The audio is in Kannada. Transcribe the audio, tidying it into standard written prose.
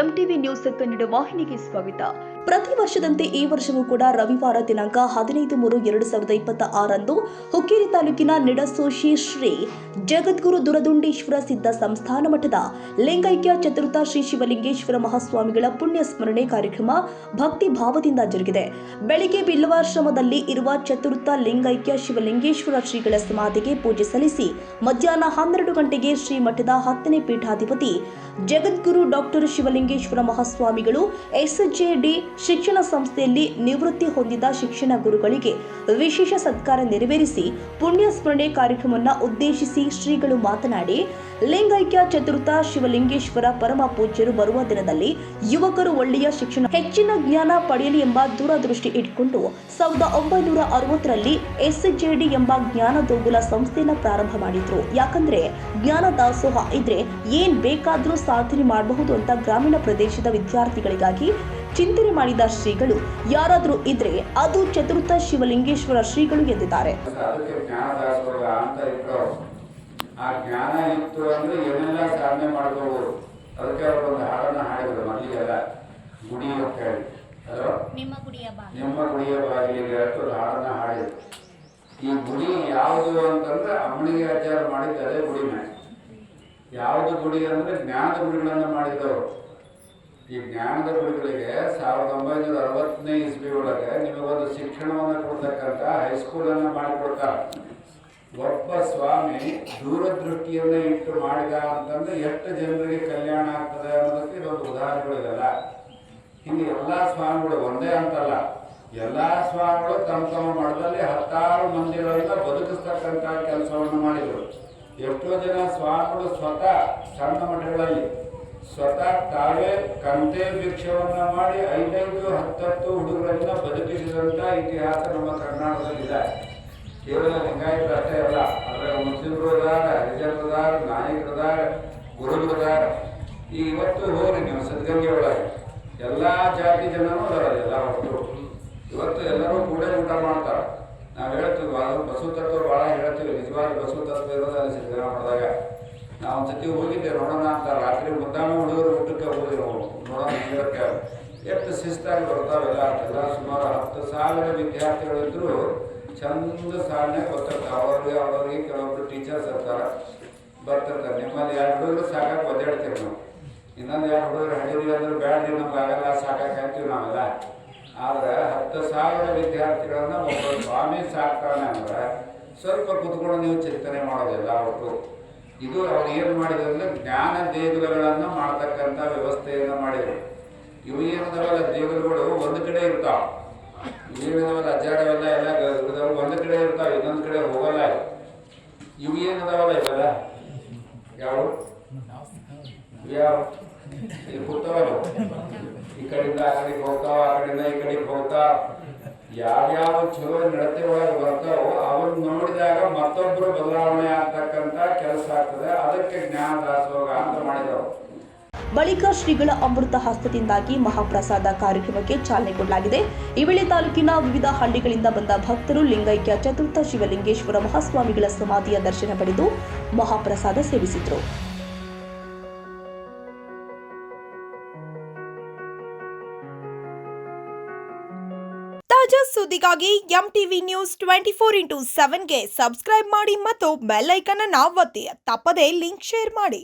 ಎಂಟಿವಿ ನ್ಯೂಸ್ ಕನ್ನಡ ವಾಹಿನಿಗೆ ಸ್ವಾಗತ. ಪ್ರತಿ ವರ್ಷದಂತೆ ಈ ವರ್ಷವೂ ಕೂಡ ರವಿವಾರ ದಿನಾಂಕ 15/3/2026 ಹುಕ್ಕೇರಿ ತಾಲೂಕಿನ ನಿಡಸೋಶಿ ಶ್ರೀ ಜಗದ್ಗುರು ದುರದುಂಡೇಶ್ವರ ಸಿದ್ಧ ಸಂಸ್ಥಾನ ಮಠದ ಲಿಂಗೈಕ್ಯ ಚತುರ್ಥ ಶ್ರೀ ಶಿವಲಿಂಗೇಶ್ವರ ಮಹಾಸ್ವಾಮಿಗಳ ಪುಣ್ಯ ಸ್ಮರಣೆ ಕಾರ್ಯಕ್ರಮ ಭಕ್ತಿ ಭಾವದಿಂದ ಜರುಗಿದೆ. ಬೆಳಿಗ್ಗೆ ಬಿಲ್ವಾಶ್ರಮದಲ್ಲಿ ಇರುವ ಚತುರ್ಥ ಲಿಂಗೈಕ್ಯ ಶಿವಲಿಂಗೇಶ್ವರ ಶ್ರೀಗಳ ಸಮಾಧಿಗೆ ಪೂಜೆ ಸಲ್ಲಿಸಿ ಮಧ್ಯಾಹ್ನ 12 ಗಂಟೆಗೆ ಶ್ರೀ ಮಠದ 10ನೇ ಪೀಠಾಧಿಪತಿ ಜಗದ್ಗುರು ಡಾಕ್ಟರ್ ಶಿವಲಿಂಗೇಶ್ವರ ಮಹಾಸ್ವಾಮಿಗಳು ಎಸ್ಜೆಡಿ ಶಿಕ್ಷಣ ಸಂಸ್ಥೆಯಲ್ಲಿ ನಿವೃತ್ತಿ ಹೊಂದಿದ ಶಿಕ್ಷಣ ಗುರುಗಳಿಗೆ ವಿಶೇಷ ಸತ್ಕಾರ ನೆರವೇರಿಸಿ ಪುಣ್ಯ ಸ್ಮರಣೆ ಕಾರ್ಯಕ್ರಮವನ್ನು ಉದ್ದೇಶಿಸಿ ಶ್ರೀಗಳು ಮಾತನಾಡಿ, ಲಿಂಗೈಕ್ಯ ಚತುರ್ಥ ಶಿವಲಿಂಗೇಶ್ವರ ಪರಮ ಪೂಜ್ಯರು ಬರುವ ದಿನದಲ್ಲಿ ಯುವಕರು ಒಳ್ಳೆಯ ಶಿಕ್ಷಣ, ಹೆಚ್ಚಿನ ಜ್ಞಾನ ಪಡೆಯಲಿ ಎಂಬ ದೂರದೃಷ್ಟಿ ಇಟ್ಟುಕೊಂಡು 1960ರಲ್ಲಿ ಎಸ್ಜೆಡಿ ಎಂಬ ಜ್ಞಾನ ದೋಗುಲ ಸಂಸ್ಥೆಯನ್ನು ಪ್ರಾರಂಭ ಮಾಡಿದ್ರು. ಯಾಕಂದ್ರೆ ಜ್ಞಾನ ದಾಸೋಹ ಇದ್ರೆ ಏನ್ ಬೇಕಾದ್ರೂ ಸಾಧನೆ ಮಾಡಬಹುದು ಅಂತ ಗ್ರಾಮೀಣ ಪ್ರದೇಶದ ವಿದ್ಯಾರ್ಥಿಗಳಿಗಾಗಿ ಚಿಂತನೆ ಮಾಡಿದ ಶ್ರೀಗಳು ಯಾರಾದ್ರೂ ಇದ್ರೆ ಅದು ಚತುರ್ಥ ಶಿವಲಿಂಗೇಶ್ವರ ಶ್ರೀಗಳು ಎಂದಿದ್ದಾರೆ. ಆ ಜ್ಞಾನ ಇತ್ತು ಅಂದ್ರೆ ಏನೆಲ್ಲ ಸಾಧನೆ ಮಾಡ್ಕೋಬಹುದು. ಅದಕ್ಕೆ ಅವರೊಂದು ಹಾಡನ್ನ ಹಾಡಿದ್ರು ಮೊದಲಿಗೆಲ್ಲ, ಗುಡಿ ಅಂತ ಹೇಳಿ, ಅದು ನಿಮ್ಮ ಗುಡಿಯ ಬಾಗಿಲಿಗೆ ಒಂದು ಹಾಡನ್ನ ಹಾಡಿದ್ರು. ಈ ಗುಡಿ ಯಾವುದು ಅಂತಂದ್ರೆ ಅಮ್ಮನಿಗೆ ಆಚಾರ ಮಾಡಿದ ಅದೇ ಗುಡಿ ಮೇಲೆ. ಯಾವುದು ಗುಡಿ ಅಂದ್ರೆ ಜ್ಞಾನದ ಗುಡಿಗಳನ್ನ ಮಾಡಿದ್ದವರು. ಈ ಜ್ಞಾನದ ಗುಡಿಗಳಿಗೆ 1960ನೇ ಇಸ್ವಿ ಒಳಗೆ ನಿಮಗೊಂದು ಶಿಕ್ಷಣವನ್ನು ಕೊಡ್ತಕ್ಕಂಥ ಹೈಸ್ಕೂಲನ್ನು ಮಾಡಿಕೊಡ್ತಾರೆ. ಒಬ್ಬ ಸ್ವಾಮಿ ದೂರದೃಷ್ಟಿಯನ್ನ ಇಟ್ಟು ಮಾಡಿದ ಅಂತಂದ್ರೆ ಎಷ್ಟು ಜನರಿಗೆ ಕಲ್ಯಾಣ ಆಗ್ತದೆ ಅನ್ನೋದಕ್ಕೆ ಇದೊಂದು ಉದಾಹರಣೆಗಳಿದೆಲ್ಲ. ಹಿಂಗೆ ಎಲ್ಲಾ ಸ್ವಾಮಿಗಳು ಒಂದೇ ಅಂತಲ್ಲ, ಎಲ್ಲಾ ಸ್ವಾಮಿಗಳು ತಮ್ಮ ಮಠದಲ್ಲಿ 10 ಮಂದಿಗಳನ್ನ ಬದುಕಿಸ್ತಕ್ಕಂಥ ಕೆಲಸವನ್ನು ಮಾಡಿದರು. ಎಷ್ಟೋ ಜನ ಸ್ವಾಮಿಗಳು ಸ್ವತಃ ಸಣ್ಣ ಮಠಗಳಲ್ಲಿ ಸ್ವತಃ ತಾವೇ ಕಂತೆ ಭಿಕ್ಷವನ್ನ ಮಾಡಿ 5-10 ಹುಡುಗರನ್ನ ಬದುಕಿಸಿದಂತ ಇತಿಹಾಸ ನಮ್ಮ ಕರ್ನಾಟಕದಲ್ಲಿದೆ. ಕೇವಲ ಲಿಂಗಾಯತರು ಅಷ್ಟೇ ಅಲ್ಲ, ಅದರ ಮುಸ್ಲಿಮರು ಇದಾರ, ಹರಿಜನರಿದಾರ, ನಾಯಕರಿದಾರ, ಗುರುಗಳಿದಾರ. ಈ ಇವತ್ತು ಹೋಗ್ರಿ ನೀವು ಸದ್ಗಂಗೆ ಒಳಗೆ ಎಲ್ಲಾ ಜಾತಿ ಜನನೂ ಅದರಲ್ಲ. ಎಲ್ಲ ಹೊತ್ತು ಇವತ್ತು ಎಲ್ಲರೂ ಕೂಡ ಊಟ ಮಾಡ್ತಾರೆ. ನಾವು ಹೇಳ್ತೀವಿ ಬಸವ ತತ್ವ ಭಾಳ ಹೇಳ್ತೀವಿ. ನಿಜವಾದ ಬಸವ ತತ್ವ ಇರೋದು ಅಲ್ಲಿ ಸಿದ್ದರಾಮಠದಾಗ. ನಾವು ಒಂದ್ಸತಿ ಹೋಗಿದ್ದೆ ನೋಡೋಣ ಅಂತ. ರಾತ್ರಿ ಮುದ್ದಾಮ ಹುಡುಗರು ಊಟಕ್ಕೆ ಹೋಗಿ ನೋಡೋಣ ಹೇಳಕ್ಕೆ ಎಷ್ಟು ಶಿಸ್ತಾಗಿ ಬರ್ತಾವೆಲ್ಲ. ಎಲ್ಲ ಸುಮಾರು 10,000 ವಿದ್ಯಾರ್ಥಿಗಳಿದ್ರು ಚಂದ ಸಾಧನೆ ಗೊತ್ತಿರ್ತಾರೆ. ಅವ್ರಿಗೆ ಕೆಲವೊಬ್ರು ಟೀಚರ್ಸ್ ಇರ್ತಾರೆ, ಬರ್ತಿರ್ತಾರೆ. ನಿಮ್ಮಲ್ಲಿ 2 ಹುಡುಗರು ಸಾಕಾಗಿ ಒದ್ದಾಡ್ತೀವಿ ನಾವು. ಇನ್ನೊಂದು 2 ಹುಡುಗರು ಹಡಿರಿ ಅಂದ್ರೆ ಬ್ಯಾಡ್ರಿ ನಮ್ಗೆ ಆಗಲ್ಲ, ಸಾಕಾಗಿ ಹಾಕ್ತೀವಿ ನಾವೆಲ್ಲ. ಆದ್ರೆ 10,000 ವಿದ್ಯಾರ್ಥಿಗಳನ್ನ ಒಬ್ಬ ಸ್ವಾಮಿ ಸಾಕ್ತಾನೆ ಅಂದ್ರೆ ಸ್ವಲ್ಪ ಕುತ್ಕೊಂಡು ನೀವು ಚಿಂತನೆ ಮಾಡೋದಿಲ್ಲ ಒಟ್ಟು. ಇದು ಅವ್ರು ಏನು ಮಾಡಿದ್ರೆ ಜ್ಞಾನ ದೇಗುಲಗಳನ್ನು ಮಾಡ್ತಕ್ಕಂಥ ವ್ಯವಸ್ಥೆಯನ್ನು ಮಾಡಿದರು. ಇವು ಏನದವಲ್ಲ ದೇಗುಲಗಳು ಒಂದು ಕಡೆ ಇರ್ತಾವ. ಇವೇನದವಲ್ಲ ಅಜ್ಜಾಡವೆಲ್ಲ ಎಲ್ಲ ಒಂದು ಕಡೆ ಇರ್ತಾವ, ಇನ್ನೊಂದು ಕಡೆ ಹೋಗಲ್ಲ. ಇವು ಏನದವಲ್ಲ ಇವೆಲ್ಲ ಯಾವ ಕೂತಾವಲ್ಲ, ಈ ಕಡೆಯಿಂದ ಆ ಕಡೆಗೆ ಹೋಗ್ತಾವ, ಆ ಕಡೆಯಿಂದ ಈ ಕಡೆಗೆ ಹೋಗ್ತಾವ. ಯಾವ್ಯಾವ ಚಲೋ ನಡತೆ ಒಳಗೆ ಬರ್ತಾವೋ ಅವನ್ನ ನೋಡಿದಾಗ ಮತ್ತೊಬ್ಬರು ಬದಲಾವಣೆ ಆಗ್ತಕ್ಕಂಥ ಕೆಲಸ ಆಗ್ತದೆ. ಅದಕ್ಕೆ ಜ್ಞಾನ ದಾಸೋಹ ಅಂತ ಮಾಡಿದವರು. ಬಳಿಕ ಶ್ರೀಗಳ ಅಮೃತ ಹಸ್ತದಿಂದಾಗಿ ಮಹಾಪ್ರಸಾದ ಕಾರ್ಯಕ್ರಮಕ್ಕೆ ಚಾಲನೆ ಕೊಡಲಾಗಿದೆ. ಈ ವೇಳೆ ತಾಲೂಕಿನ ವಿವಿಧ ಹಳ್ಳಿಗಳಿಂದ ಬಂದ ಭಕ್ತರು ಲಿಂಗೈಕ್ಯ ಚತುರ್ಥ ಶಿವಲಿಂಗೇಶ್ವರ ಮಹಾಸ್ವಾಮಿಗಳ ಸಮಾಧಿಯ ದರ್ಶನ ಪಡೆದು ಮಹಾಪ್ರಸಾದ ಸೇವಿಸಿದರು. ತಾಜಾ ಸುದ್ದಿಗಾಗಿ ಎಂಟಿವಿ ನ್ಯೂಸ್ 24x7ಗೆ ಸಬ್ಸ್ಕ್ರೈಬ್ ಮಾಡಿ ಮತ್ತು ಬೆಲ್ ಐಕಾನ್ ಅನ್ನು ಒತ್ತಿ. ತಪ್ಪದೇ ಲಿಂಕ್ ಶೇರ್ ಮಾಡಿ.